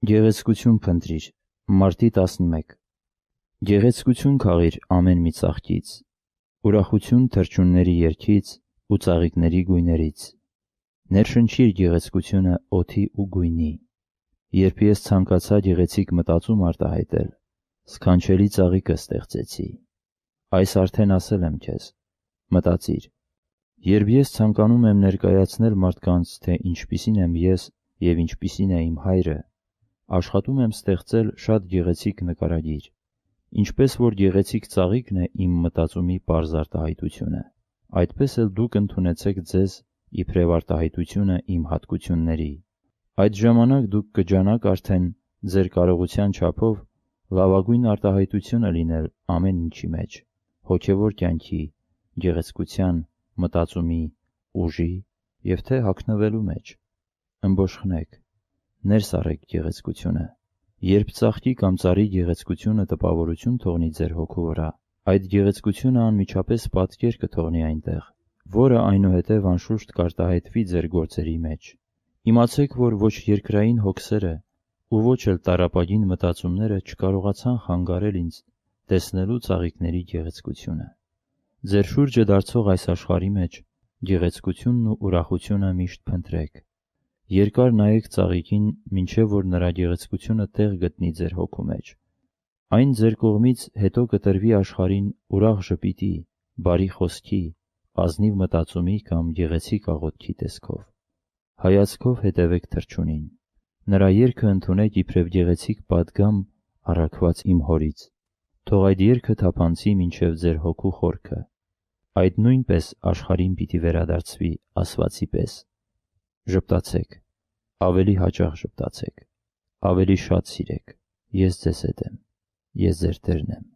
Գեղեցկություն փնտրիր։ Մարտի 11 Գեղեցկություն քաղիր ամեն մի ծաղկից, ուրախություն թռչունների երգից ու ծաղիկների գույներից։ Ներշնչիր գեղեցկությունը օդի ու գույնի։ Երբ ես ցանկացա գեղեցիկ մտածում արտահայտել, սքանչելի ծաղիկը ստեղծեցի։ Այս արդեն ասել եմ քեզ, մտածիր։ Երբ ես ցանկանում եմ ներկայացնել մարդկանց, թե ինչպիսին եմ ես և ինչպիսին է իմ հայրը, աշխատում եմ ստեղծել շատ գեղեցիկ նկարագիր, ինչպես որ գեղեցիկ ծաղիկն է իմ մտածումի պարզ արտահայտությունը, այդպես էլ դուք ընդունեցեք ձեզ իբրև արտահայտությունը իմ հատկությունների։ Այդ ժամանակ դուք կջանաք արդեն ձեր կարողության չափով լավագույն արտահայտությունը լինել ամեն ինչի մեջ, հոգևոր կյանքի, գեղեցկության, մտածումի, ուժի և թե հագնվելու մեջ։ Ըմբոշխնեք, ներս առեք գեղեցկությունը։ Երբ ծաղկի կամ ծառի գեղեցկությունը տպավորություն թողնի ձեր հոգու վրա, այդ գեղեցկությունը անմիջապես պատկեր կթողնի այնտեղ, որը այնուհետև անշուշտ կարտահայտվի ձեր գործերի մեջ։ Իմացեք, որ ոչ երկրային հոգսերը ու ոչ էլ տառապագին մտածումները չկարողացան խանգարել ինձ տեսնելու ծաղիկների գեղեցկությունը։ Ձեր շուրջը դարձող այս աշխարհի մեջ գեղեցկությունն ու ուրախությունը միշտ փնտրեք։ Երկար նայեք ծաղիկին, մինչև որ նրա գեղեցկությունը տեղ գտնի ձեր հոգու մեջ։ Այն ձեր կողմից հետո կտրվի աշխարհին ուրախ ժպիտի, բարի խոսքի, ազնիվ մտածումի կամ գեղեցիկ աղոթքի տեսքով։ Հայացքով հետևեք թռչունին։ Նրա երգը ընդունեք իբրև գեղեցիկ պատգամ առաքված իմ հորից։ Թող այդ երգը թափանցի մինչև ձեր հոգու խորքը։ Այդ նույնպես աշխարհին պիտի վերադարձվի ասվածի պես։ Ժպտացեք, ավելի հաճախ ժպտացեք, ավելի շատ սիրեք, ես ձեզ հետ եմ, ես ձեր Տերն եմ։